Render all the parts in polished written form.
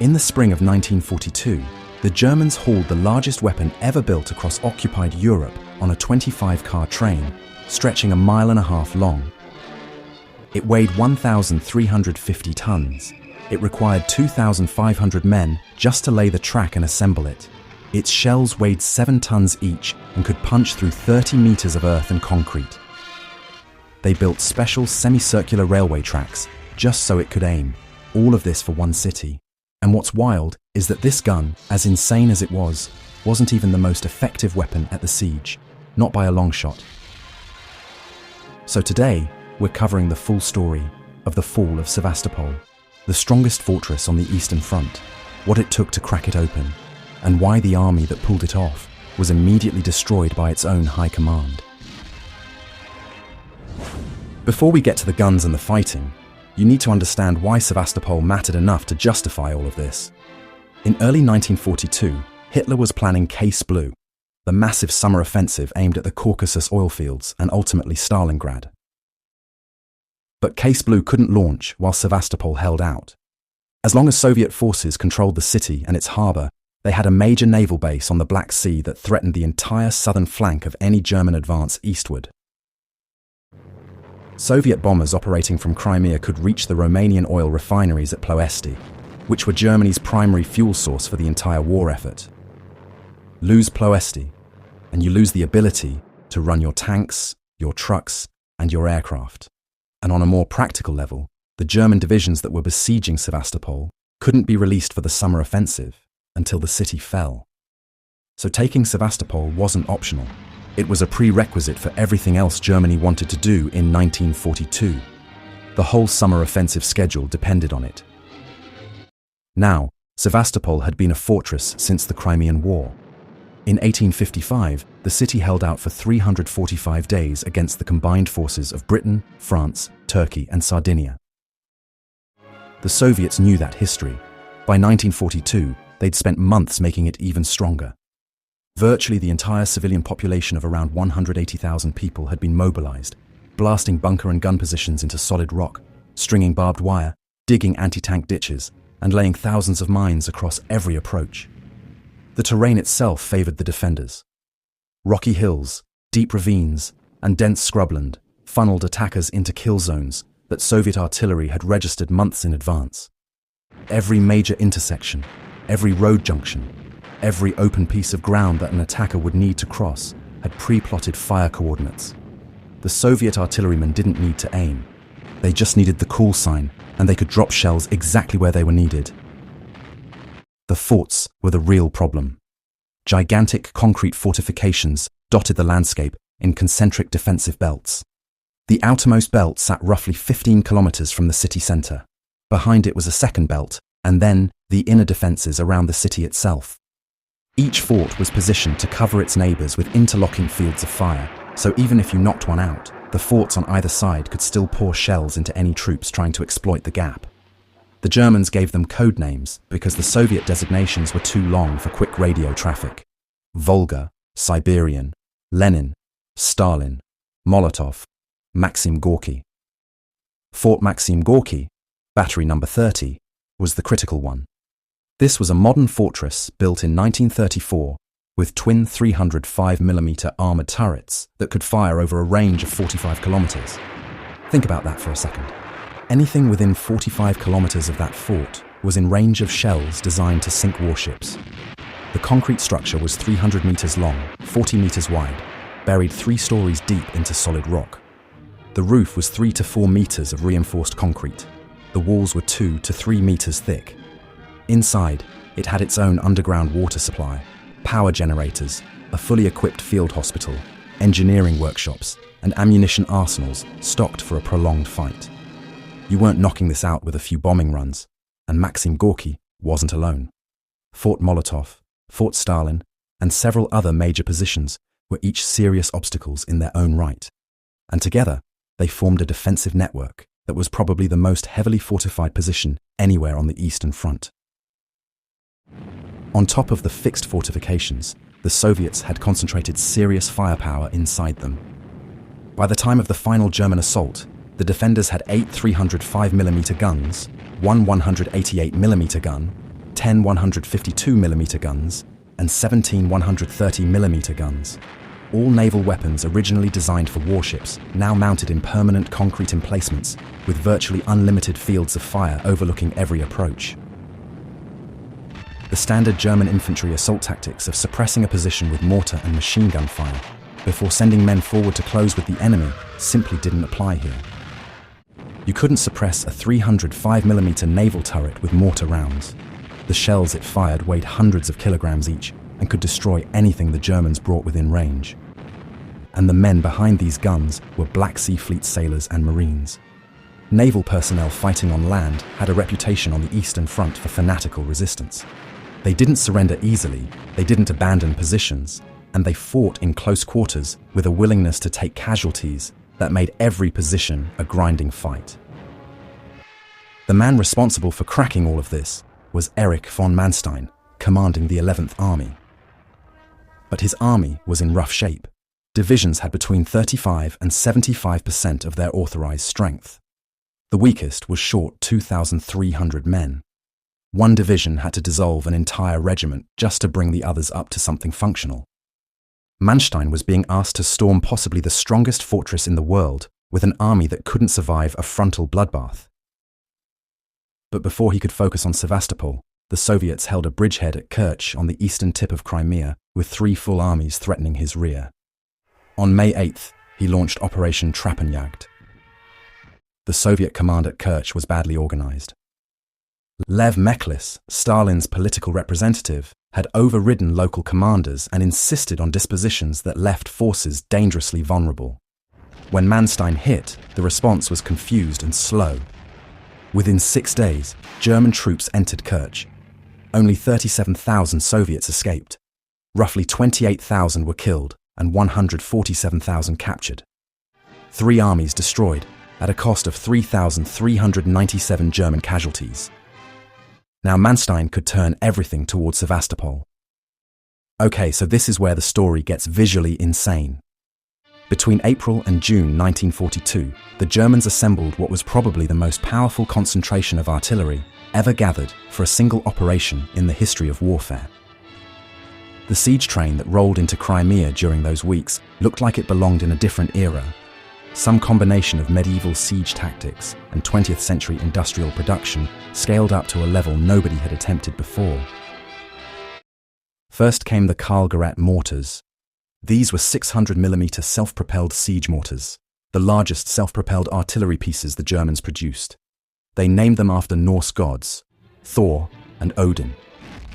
In the spring of 1942, the Germans hauled the largest weapon ever built across occupied Europe on a 25-car train, stretching 1.5 miles long. It weighed 1,350 tons. It required 2,500 men just to lay the track and assemble it. Its shells weighed 7 tons each and could punch through 30 meters of earth and concrete. They built special semicircular railway tracks just so it could aim. All of this for one city. And what's wild is that this gun, as insane as it was, wasn't even the most effective weapon at the siege, not by a long shot. So today, we're covering the full story of the fall of Sevastopol, the strongest fortress on the Eastern Front, what it took to crack it open, and why the army that pulled it off was immediately destroyed by its own high command. Before we get to the guns and the fighting, you need to understand why Sevastopol mattered enough to justify all of this. In early 1942, Hitler was planning Case Blue, the massive summer offensive aimed at the Caucasus oil fields and ultimately Stalingrad. But Case Blue couldn't launch while Sevastopol held out. As long as Soviet forces controlled the city and its harbour, they had a major naval base on the Black Sea that threatened the entire southern flank of any German advance eastward. Soviet bombers operating from Crimea could reach the Romanian oil refineries at Ploiești, which were Germany's primary fuel source for the entire war effort. Lose Ploiești, and you lose the ability to run your tanks, your trucks, and your aircraft. And on a more practical level, the German divisions that were besieging Sevastopol couldn't be released for the summer offensive until the city fell. So taking Sevastopol wasn't optional. It was a prerequisite for everything else Germany wanted to do in 1942. The whole summer offensive schedule depended on it. Now, Sevastopol had been a fortress since the Crimean War. In 1855, the city held out for 345 days against the combined forces of Britain, France, Turkey, and Sardinia. The Soviets knew that history. By 1942, they'd spent months making it even stronger. Virtually the entire civilian population of around 180,000 people had been mobilized, blasting bunker and gun positions into solid rock, stringing barbed wire, digging anti-tank ditches, and laying thousands of mines across every approach. The terrain itself favored the defenders. Rocky hills, deep ravines, and dense scrubland funneled attackers into kill zones that Soviet artillery had registered months in advance. Every major intersection, every road junction, every open piece of ground that an attacker would need to cross had pre-plotted fire coordinates. The Soviet artillerymen didn't need to aim. They just needed the call sign, and they could drop shells exactly where they were needed. The forts were the real problem. Gigantic concrete fortifications dotted the landscape in concentric defensive belts. The outermost belt sat roughly 15 kilometers from the city center. Behind it was a second belt, and then the inner defenses around the city itself. Each fort was positioned to cover its neighbors with interlocking fields of fire, so even if you knocked one out, the forts on either side could still pour shells into any troops trying to exploit the gap. The Germans gave them code names because the Soviet designations were too long for quick radio traffic. Volga, Siberian, Lenin, Stalin, Molotov, Maxim Gorky. Fort Maxim Gorky, battery number 30, was the critical one. This was a modern fortress built in 1934 with twin 305mm armoured turrets that could fire over a range of 45 kilometres. Think about that for a second. Anything within 45 kilometres of that fort was in range of shells designed to sink warships. The concrete structure was 300 metres long, 40 metres wide, buried 3 stories deep into solid rock. The roof was 3 to 4 metres of reinforced concrete. The walls were 2 to 3 metres thick. Inside, it had its own underground water supply, power generators, a fully equipped field hospital, engineering workshops, and ammunition arsenals stocked for a prolonged fight. You weren't knocking this out with a few bombing runs, and Maxim Gorky wasn't alone. Fort Molotov, Fort Stalin, and several other major positions were each serious obstacles in their own right, and together they formed a defensive network that was probably the most heavily fortified position anywhere on the Eastern Front. On top of the fixed fortifications, the Soviets had concentrated serious firepower inside them. By the time of the final German assault, the defenders had 8 305mm guns, one 188mm gun, 10 152mm guns, and 17 130mm guns. All naval weapons originally designed for warships, now mounted in permanent concrete emplacements with virtually unlimited fields of fire overlooking every approach. The standard German infantry assault tactics of suppressing a position with mortar and machine gun fire before sending men forward to close with the enemy simply didn't apply here. You couldn't suppress a 305mm naval turret with mortar rounds. The shells it fired weighed hundreds of kilograms each and could destroy anything the Germans brought within range. And the men behind these guns were Black Sea Fleet sailors and Marines. Naval personnel fighting on land had a reputation on the Eastern Front for fanatical resistance. They didn't surrender easily, they didn't abandon positions, and they fought in close quarters with a willingness to take casualties that made every position a grinding fight. The man responsible for cracking all of this was Erich von Manstein, commanding the 11th Army. But his army was in rough shape. Divisions had between 35 and 75% of their authorized strength. The weakest was short 2,300 men. One division had to dissolve an entire regiment just to bring the others up to something functional. Manstein was being asked to storm possibly the strongest fortress in the world with an army that couldn't survive a frontal bloodbath. But before he could focus on Sevastopol, the Soviets held a bridgehead at Kerch on the eastern tip of Crimea with 3 full armies threatening his rear. On May 8th, he launched Operation Trappenjagd. The Soviet command at Kerch was badly organized. Lev Meklis, Stalin's political representative, had overridden local commanders and insisted on dispositions that left forces dangerously vulnerable. When Manstein hit, the response was confused and slow. Within 6 days, German troops entered Kerch. Only 37,000 Soviets escaped. Roughly 28,000 were killed and 147,000 captured. 3 armies destroyed at a cost of 3,397 German casualties. Now Manstein could turn everything towards Sevastopol. Okay, so this is where the story gets visually insane. Between April and June 1942, the Germans assembled what was probably the most powerful concentration of artillery ever gathered for a single operation in the history of warfare. The siege train that rolled into Crimea during those weeks looked like it belonged in a different era. Some combination of medieval siege tactics and 20th century industrial production scaled up to a level nobody had attempted before. First came the Karlgerät mortars. These were 600mm self-propelled siege mortars, the largest self-propelled artillery pieces the Germans produced. They named them after Norse gods, Thor and Odin.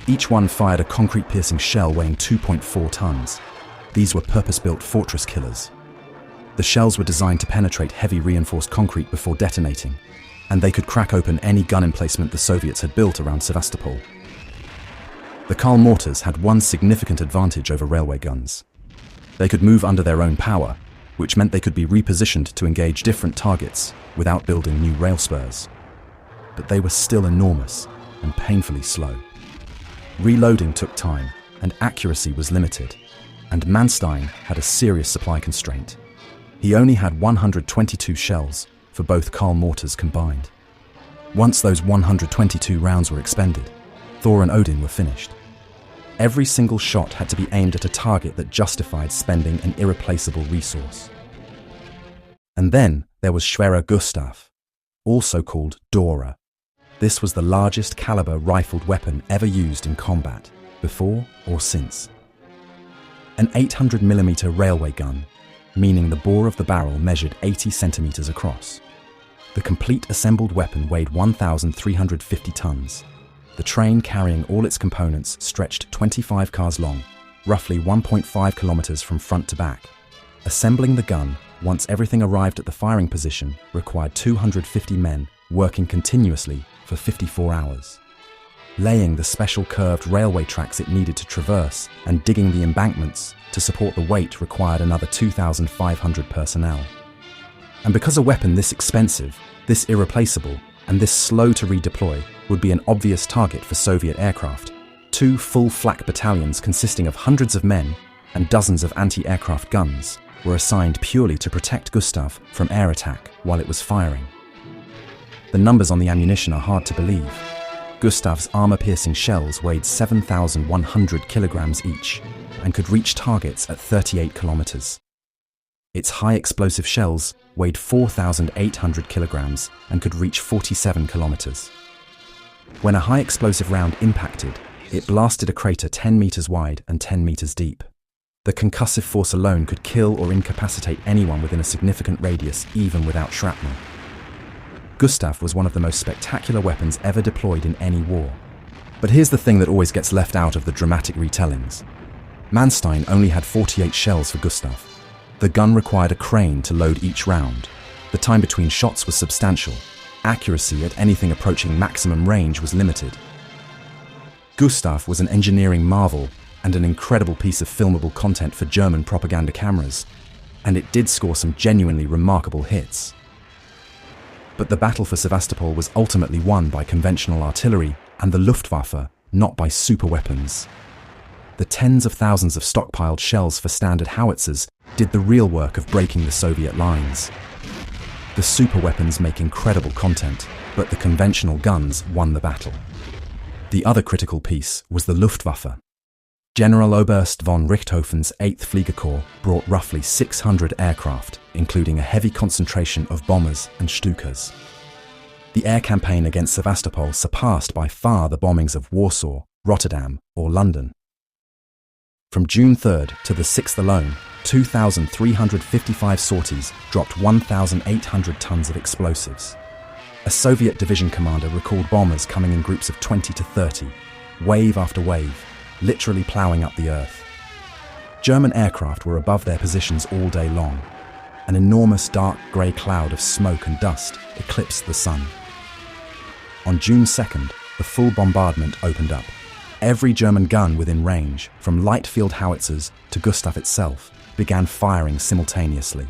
Each one fired a concrete-piercing shell weighing 2.4 tons. These were purpose-built fortress killers. The shells were designed to penetrate heavy reinforced concrete before detonating, and they could crack open any gun emplacement the Soviets had built around Sevastopol. The Karl mortars had one significant advantage over railway guns. They could move under their own power, which meant they could be repositioned to engage different targets without building new rail spurs. But they were still enormous and painfully slow. Reloading took time, and accuracy was limited, and Manstein had a serious supply constraint. He only had 122 shells for both Karl mortars combined. Once those 122 rounds were expended, Thor and Odin were finished. Every single shot had to be aimed at a target that justified spending an irreplaceable resource. And then there was Schwerer Gustav, also called Dora. This was the largest caliber rifled weapon ever used in combat, before or since. An 800mm railway gun, meaning the bore of the barrel measured 80 centimeters across. The complete assembled weapon weighed 1,350 tons. The train carrying all its components stretched 25 cars long, roughly 1.5 kilometers from front to back. Assembling the gun, once everything arrived at the firing position, required 250 men working continuously for 54 hours. Laying the special curved railway tracks it needed to traverse and digging the embankments to support the weight required another 2,500 personnel. And because a weapon this expensive, this irreplaceable, and this slow to redeploy would be an obvious target for Soviet aircraft, 2 full flak battalions consisting of hundreds of men and dozens of anti-aircraft guns were assigned purely to protect Gustav from air attack while it was firing. The numbers on the ammunition are hard to believe. Gustav's armor-piercing shells weighed 7,100 kilograms each and could reach targets at 38 kilometers. Its high-explosive shells weighed 4,800 kilograms and could reach 47 kilometers. When a high-explosive round impacted, it blasted a crater 10 meters wide and 10 meters deep. The concussive force alone could kill or incapacitate anyone within a significant radius, even without shrapnel. Gustav was one of the most spectacular weapons ever deployed in any war. But here's the thing that always gets left out of the dramatic retellings. Manstein only had 48 shells for Gustav. The gun required a crane to load each round. The time between shots was substantial. Accuracy at anything approaching maximum range was limited. Gustav was an engineering marvel and an incredible piece of filmable content for German propaganda cameras, and it did score some genuinely remarkable hits. But the battle for Sevastopol was ultimately won by conventional artillery and the Luftwaffe, not by superweapons. The tens of thousands of stockpiled shells for standard howitzers did the real work of breaking the Soviet lines. The superweapons make incredible content, but the conventional guns won the battle. The other critical piece was the Luftwaffe. General Oberst von Richthofen's 8th Fliegerkorps brought roughly 600 aircraft, including a heavy concentration of bombers and Stukas. The air campaign against Sevastopol surpassed by far the bombings of Warsaw, Rotterdam, or London. From June 3rd to the 6th alone, 2,355 sorties dropped 1,800 tons of explosives. A Soviet division commander recalled bombers coming in groups of 20 to 30, wave after wave, literally ploughing up the earth. German aircraft were above their positions all day long. An enormous dark grey cloud of smoke and dust eclipsed the sun. On June 2nd, the full bombardment opened up. Every German gun within range, from light field howitzers to Gustav itself, began firing simultaneously.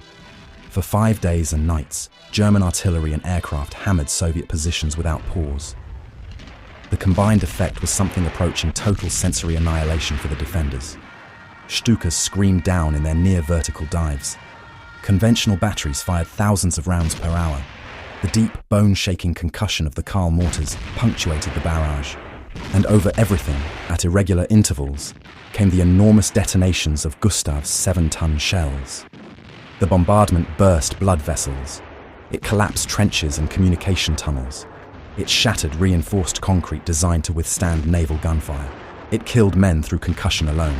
For 5 days and nights, German artillery and aircraft hammered Soviet positions without pause. The combined effect was something approaching total sensory annihilation for the defenders. Stukas screamed down in their near-vertical dives. Conventional batteries fired thousands of rounds per hour. The deep, bone-shaking concussion of the Karl mortars punctuated the barrage. And over everything, at irregular intervals, came the enormous detonations of Gustav's 7-ton shells. The bombardment burst blood vessels. It collapsed trenches and communication tunnels. It shattered reinforced concrete designed to withstand naval gunfire. It killed men through concussion alone,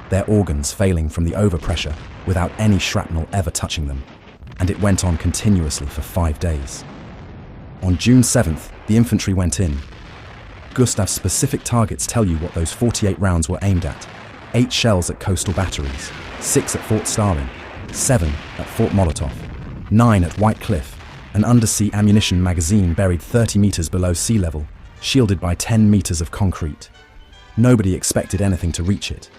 their organs failing from the overpressure without any shrapnel ever touching them. And it went on continuously for 5 days. On June 7th, the infantry went in. Gustav's specific targets tell you what those 48 rounds were aimed at. 8 shells at coastal batteries, 6 at Fort Stalin, 7 at Fort Molotov, 9 at White Cliff, an undersea ammunition magazine buried 30 meters below sea level, shielded by 10 meters of concrete. Nobody expected anything to reach it.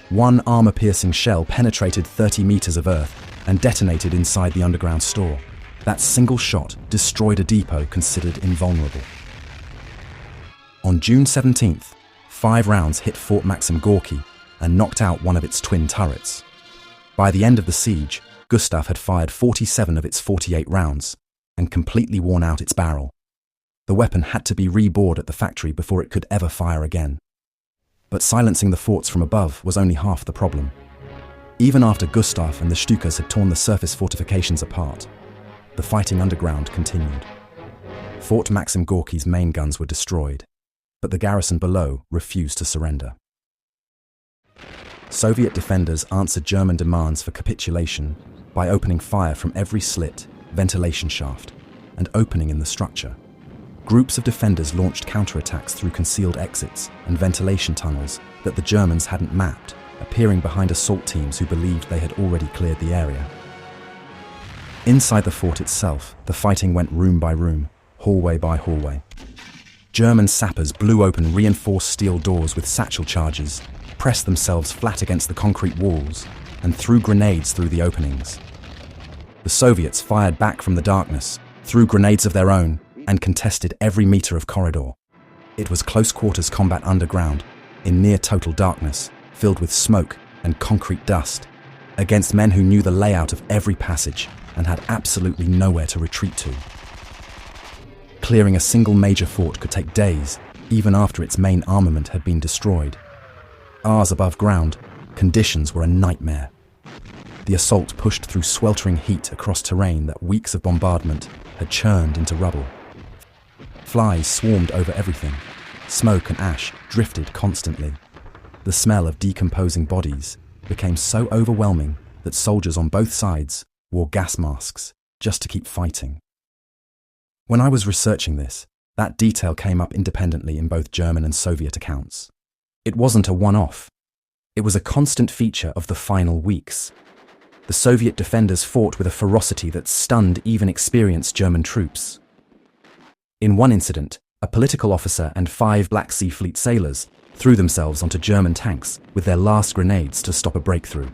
One armor-piercing shell penetrated 30 meters of earth and detonated inside the underground store. That single shot destroyed a depot considered invulnerable. On June 17th, 5 rounds hit Fort Maxim Gorky and knocked out one of its twin turrets. By the end of the siege, Gustav had fired 47 of its 48 rounds and completely worn out its barrel. The weapon had to be rebored at the factory before it could ever fire again. But silencing the forts from above was only half the problem. Even after Gustav and the Stukas had torn the surface fortifications apart, the fighting underground continued. Fort Maxim Gorky's main guns were destroyed, but the garrison below refused to surrender. Soviet defenders answered German demands for capitulation by opening fire from every slit, ventilation shaft, and opening in the structure. Groups of defenders launched counterattacks through concealed exits and ventilation tunnels that the Germans hadn't mapped, appearing behind assault teams who believed they had already cleared the area. Inside the fort itself, the fighting went room by room, hallway by hallway. German sappers blew open reinforced steel doors with satchel charges, pressed themselves flat against the concrete walls, and threw grenades through the openings. The Soviets fired back from the darkness, threw grenades of their own, and contested every meter of corridor. It was close-quarters combat underground, in near-total darkness, filled with smoke and concrete dust, against men who knew the layout of every passage and had absolutely nowhere to retreat to. Clearing a single major fort could take days, even after its main armament had been destroyed. Ours above ground, conditions were a nightmare. The assault pushed through sweltering heat across terrain that weeks of bombardment had churned into rubble. Flies swarmed over everything. Smoke and ash drifted constantly. The smell of decomposing bodies became so overwhelming that soldiers on both sides wore gas masks just to keep fighting. When I was researching this, that detail came up independently in both German and Soviet accounts. It wasn't a one-off. It was a constant feature of the final weeks. The Soviet defenders fought with a ferocity that stunned even experienced German troops. In one incident, a political officer and 5 Black Sea Fleet sailors threw themselves onto German tanks with their last grenades to stop a breakthrough.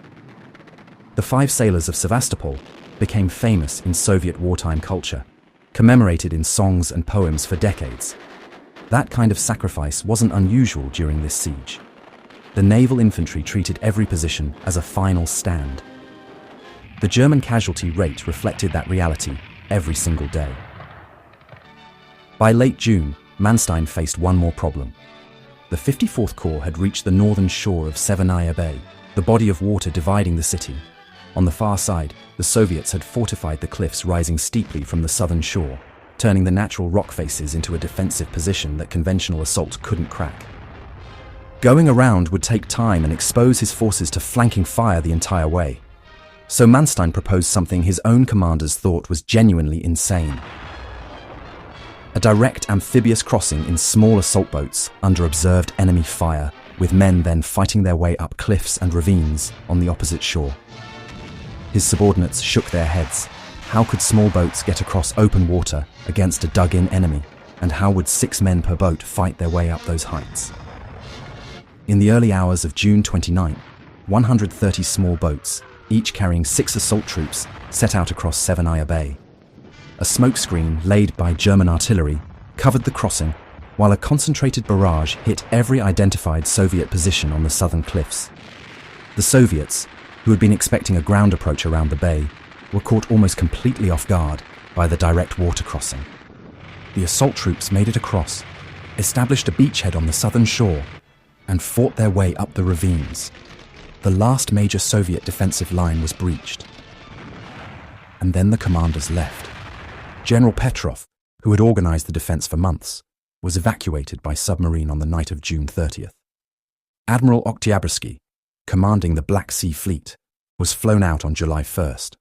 The 5 sailors of Sevastopol became famous in Soviet wartime culture, commemorated in songs and poems for decades. That kind of sacrifice wasn't unusual during this siege. The naval infantry treated every position as a final stand. The German casualty rate reflected that reality every single day. By late June, Manstein faced one more problem. The 54th Corps had reached the northern shore of Severnaya Bay, the body of water dividing the city. On the far side, the Soviets had fortified the cliffs rising steeply from the southern shore, turning the natural rock faces into a defensive position that conventional assault couldn't crack. Going around would take time and expose his forces to flanking fire the entire way. So Manstein proposed something his own commanders thought was genuinely insane. A direct amphibious crossing in small assault boats under observed enemy fire, with men then fighting their way up cliffs and ravines on the opposite shore. His subordinates shook their heads. How could small boats get across open water against a dug-in enemy, and how would 6 men per boat fight their way up those heights? In the early hours of June 29, 130 small boats, each carrying 6 assault troops, set out across Severnaya Bay. A smokescreen laid by German artillery covered the crossing, while a concentrated barrage hit every identified Soviet position on the southern cliffs. The Soviets, who had been expecting a ground approach around the bay, were caught almost completely off guard by the direct water crossing. The assault troops made it across, established a beachhead on the southern shore, and fought their way up the ravines. The last major Soviet defensive line was breached. And then the commanders left. General Petrov, who had organized the defense for months, was evacuated by submarine on the night of June 30th. Admiral Oktyabrski, commanding the Black Sea Fleet, was flown out on July 1st.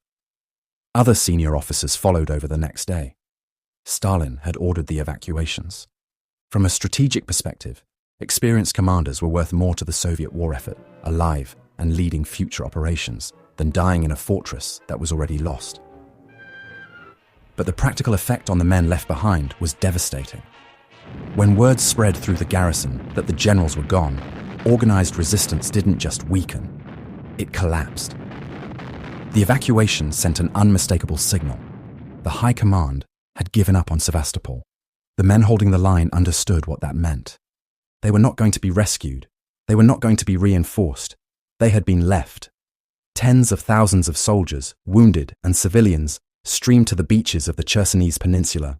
Other senior officers followed over the next day. Stalin had ordered the evacuations. From a strategic perspective, experienced commanders were worth more to the Soviet war effort, alive and leading future operations, than dying in a fortress that was already lost. But the practical effect on the men left behind was devastating. When word spread through the garrison that the generals were gone, organized resistance didn't just weaken, it collapsed. The evacuation sent an unmistakable signal. The high command had given up on Sevastopol. The men holding the line understood what that meant. They were not going to be rescued. They were not going to be reinforced. They had been left. Tens of thousands of soldiers, wounded, and civilians streamed to the beaches of the Chersonese Peninsula,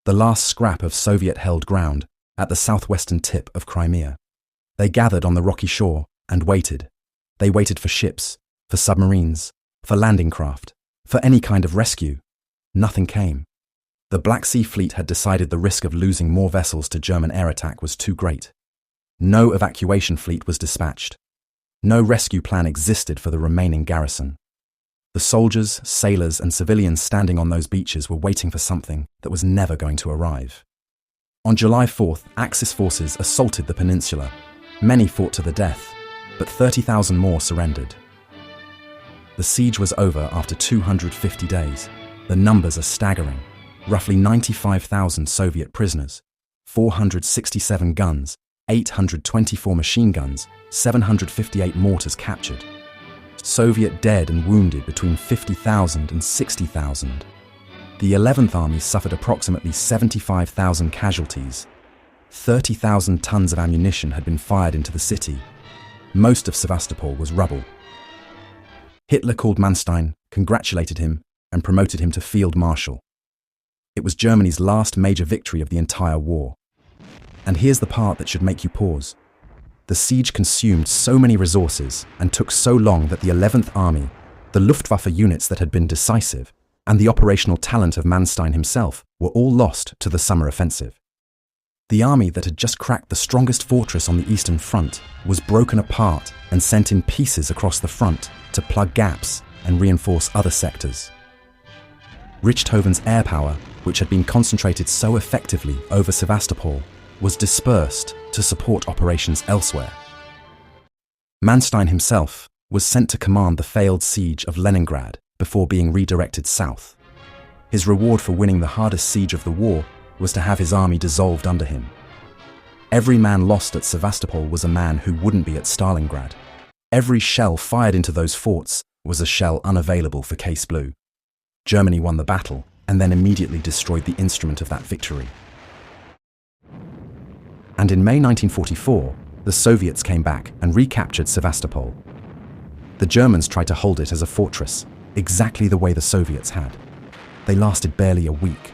the last scrap of Soviet-held ground at the southwestern tip of Crimea. They gathered on the rocky shore and waited. They waited for ships, for submarines, for landing craft, for any kind of rescue. Nothing came. The Black Sea Fleet had decided the risk of losing more vessels to German air attack was too great. No evacuation fleet was dispatched. No rescue plan existed for the remaining garrison. The soldiers, sailors, and civilians standing on those beaches were waiting for something that was never going to arrive. On July 4th, Axis forces assaulted the peninsula. Many fought to the death, but 30,000 more surrendered. The siege was over after 250 days. The numbers are staggering. Roughly 95,000 Soviet prisoners, 467 guns, 824 machine guns, 758 mortars captured. Soviet dead and wounded between 50,000 and 60,000. The 11th Army suffered approximately 75,000 casualties. 30,000 tons of ammunition had been fired into the city. Most of Sevastopol was rubble. Hitler called Manstein, congratulated him, and promoted him to Field Marshal. It was Germany's last major victory of the entire war. And here's the part that should make you pause. The siege consumed so many resources and took so long that the 11th Army, the Luftwaffe units that had been decisive, and the operational talent of Manstein himself were all lost to the summer offensive. The army that had just cracked the strongest fortress on the Eastern Front was broken apart and sent in pieces across the front to plug gaps and reinforce other sectors. Richthoven's air power, which had been concentrated so effectively over Sevastopol, was dispersed to support operations elsewhere. Manstein himself was sent to command the failed siege of Leningrad before being redirected south. His reward for winning the hardest siege of the war was to have his army dissolved under him. Every man lost at Sevastopol was a man who wouldn't be at Stalingrad. Every shell fired into those forts was a shell unavailable for Case Blue. Germany won the battle and then immediately destroyed the instrument of that victory. And in May 1944, the Soviets came back and recaptured Sevastopol. The Germans tried to hold it as a fortress, exactly the way the Soviets had. They lasted barely a week.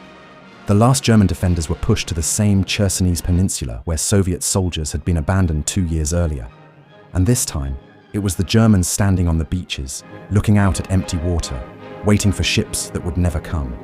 The last German defenders were pushed to the same Chersonese peninsula where Soviet soldiers had been abandoned 2 years earlier. And this time, it was the Germans standing on the beaches, looking out at empty water, waiting for ships that would never come.